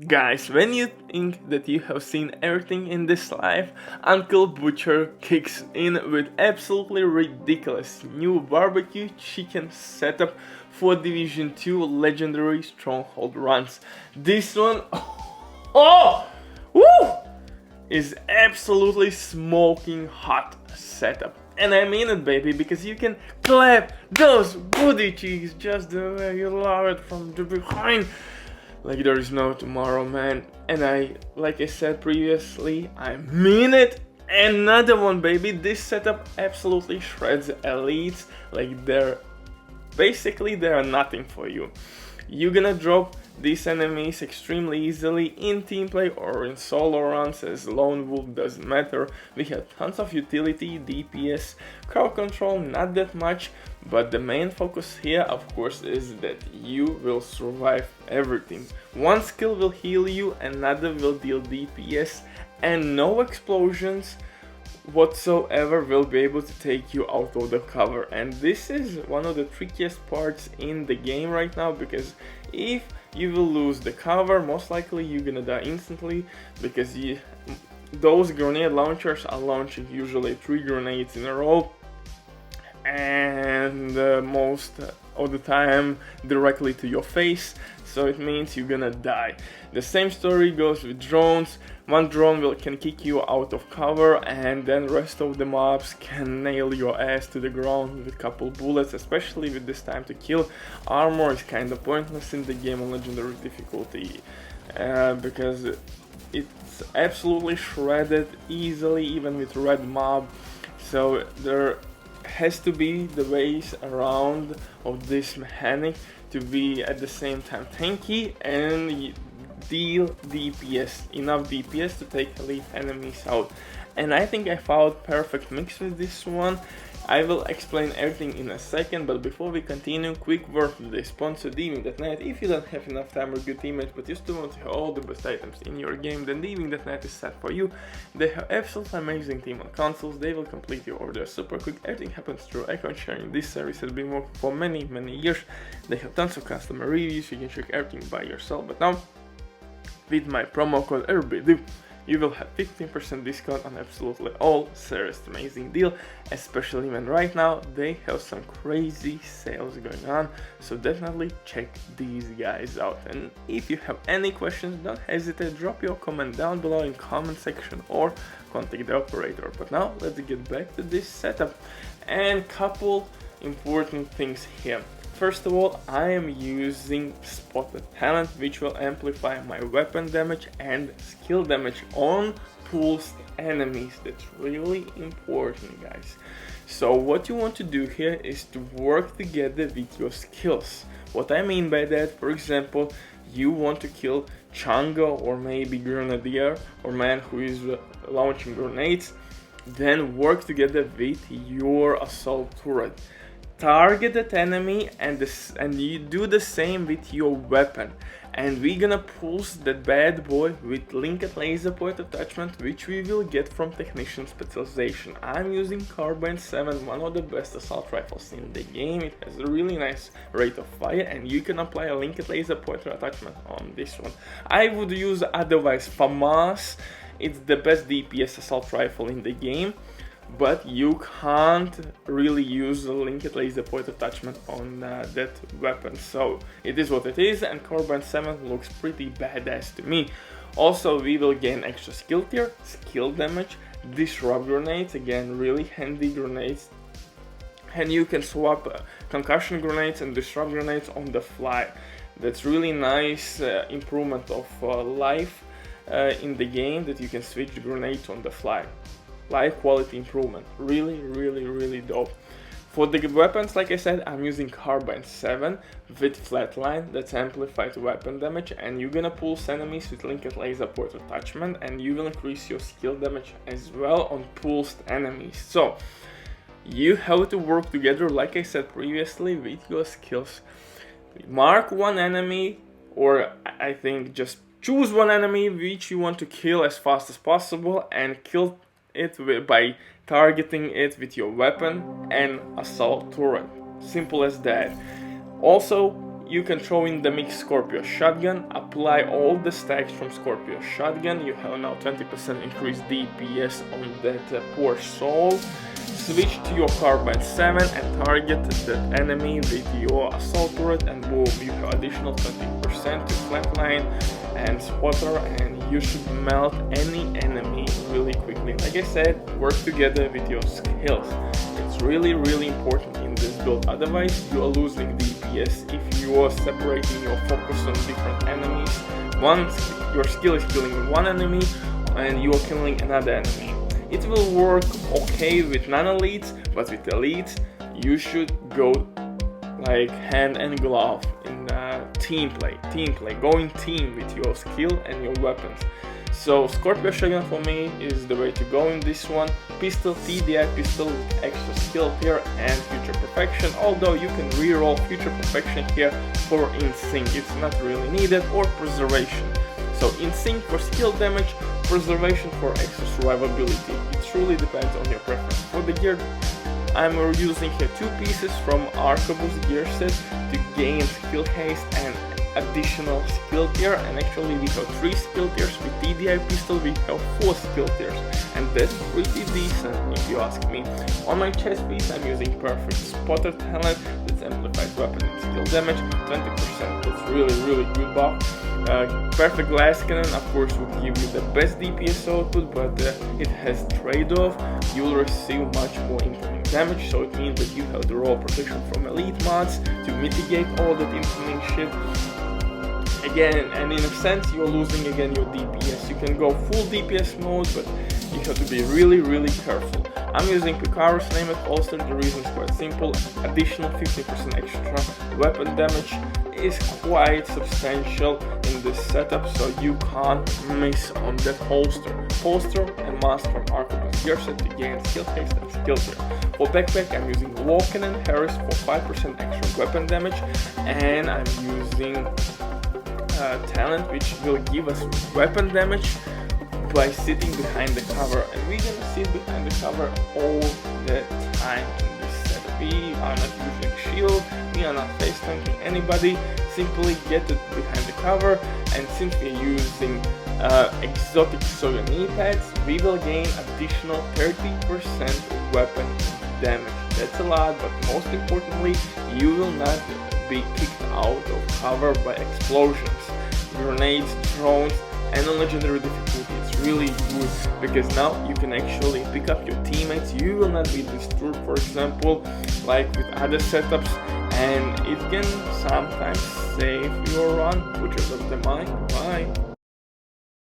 Guys, when you think that you have seen everything in this life, Uncle Butcher kicks in with absolutely ridiculous new barbecue chicken setup for Division 2 legendary stronghold runs. This one, oh, woo, is absolutely smoking hot setup. And I mean it, baby, because you can clap those booty cheeks just the way you love it from the behind. Like there is no tomorrow, man. And like I said previously, I mean it. Another one, baby. This setup absolutely shreds elites. Like they are nothing for you. You're gonna drop these enemies extremely easily in team play or in solo runs, as lone wolf doesn't matter. We have tons of utility, DPS, crowd control, not that much, but the main focus here of course is that you will survive everything. One skill will heal you, another will deal DPS, and no explosions whatsoever will be able to take you out of the cover. And this is one of the trickiest parts in the game right now, because if you will lose the cover, most likely you're gonna die instantly, because those grenade launchers are launching usually 3 grenades in a row, and most of the time directly to your face, so it means you're gonna die. The same story goes with drones. One drone can kick you out of cover, and then rest of the mobs can nail your ass to the ground with a couple bullets, especially with this time to kill. Armor is kinda pointless in the game on legendary difficulty, because it's absolutely shredded easily even with red mob, so there has to be the ways around of this mechanic to be at the same time tanky and deal DPS, enough DPS to take elite enemies out. And I think I found perfect mix with this one. I will explain everything in a second, but before we continue, quick word with the sponsor Diving.net. If you don't have enough time or good teammates, but you still want to have all the best items in your game, then Diving.net is set for you. They have absolutely amazing team on consoles. They will complete your order super quick. Everything happens through account sharing. This service has been working for many years. They have tons of customer reviews. You can check everything by yourself. But now, with my promo code RBDIV, you will have 15% discount on absolutely all series. Amazing deal, especially when right now they have some crazy sales going on, so definitely check these guys out. And if you have any questions, don't hesitate, drop your comment down below in comment section or contact the operator. But now let's get back to this setup, and couple important things here. First of all, I am using Spotted Talent, which will amplify my weapon damage and skill damage on pulsed enemies. That's really important, guys. So what you want to do here is to work together with your skills. What I mean by that, for example, you want to kill Changa or maybe Grenadier or man who is launching grenades, then work together with your assault turret. Target that enemy and you do the same with your weapon, and we're gonna pulse that bad boy with linked laser point attachment, which we will get from technician specialization. I'm using Carbine 7, one of the best assault rifles in the game. It has a really nice rate of fire, and you can apply a linked laser pointer attachment on this one. I would use otherwise FAMAS. It's the best DPS assault rifle in the game, but you can't really use a linked laser point attachment on that weapon, so it is what it is, and Carbine 7 looks pretty badass to me. Also, we will gain extra skill tier, skill damage, disrupt grenades, again really handy grenades, and you can swap concussion grenades and disrupt grenades on the fly. That's really nice improvement of life in the game, that you can switch grenades on the fly. Life quality improvement, really dope. For the weapons, like I said, I'm using Carbine 7 with Flatline, that's amplified weapon damage, and you're gonna pulse enemies with linked laser point attachment, and you will increase your skill damage as well on pulsed enemies. So you have to work together, like I said previously, with your skills. Mark one enemy, or I think just choose one enemy which you want to kill as fast as possible, and kill it by targeting it with your weapon and assault turret. Simple as that. Also, You can throw in the mixed Scorpio shotgun, apply all the stacks from Scorpio shotgun, you have now 20% increased DPS on that poor soul. Switch to your carbine 7 and target that enemy with your assault turret, and boom, you have additional 20% to flatline and spotter, and you should melt any enemy really quickly. Like I said, work together with your skills. It's really important in this build, otherwise you are losing DPS if you are separating your focus on different enemies. Once your skill is killing one enemy and you are killing another enemy. It will work okay with non-elites, but with elites you should go like hand and glove in team play, going team with your skill and your weapons. So Scorpio shotgun for me is the way to go in this one. Pistol, TDI pistol with extra skill tier and future perfection, although you can reroll future perfection here for insync, it's not really needed, or preservation. So insync for skill damage, preservation for extra survivability. It truly depends on your preference. For the gear, I'm using here 2 pieces from Arquebus gear set to gain skill haste and additional skill tier, and actually we have 3 skill tiers. With TDI pistol we have 4 skill tiers, and that's pretty decent if you ask me. On my chest piece I'm using perfect spotter talent that amplifies weapon and skill damage 20%. That's really good buff. Perfect glass cannon of course would give you the best DPS output, but it has trade-off. You will receive much more incoming damage, so it means that you have the raw protection from elite mods to mitigate all that incoming shit. Again, and in a sense you're losing again your DPS. You can go full DPS mode, but you have to be really careful. I'm using PICAROS named holster. The reason is quite simple. Additional 50% extra weapon damage is quite substantial in this setup, so you can't miss on that holster. Holster and mask from Arquebus gear set to gain skill haste and skill tier. For backpack I'm using Walken and Harris for 5% extra weapon damage, and I'm using talent which will give us weapon damage by sitting behind the cover, and we're gonna sit behind the cover all the time in this setup. We are not using shield, we are not face tanking anybody, simply get it behind the cover, and since we're using exotic Soya knee pads, we will gain additional 30% weapon damage. That's a lot, but most importantly, you will not be kicked out of cover by explosions, grenades, drones, and on legendary difficulty it's really good because now you can actually pick up your teammates. You will not be disturbed, for example, like with other setups, and it can sometimes save your run, which is up the mind. Bye.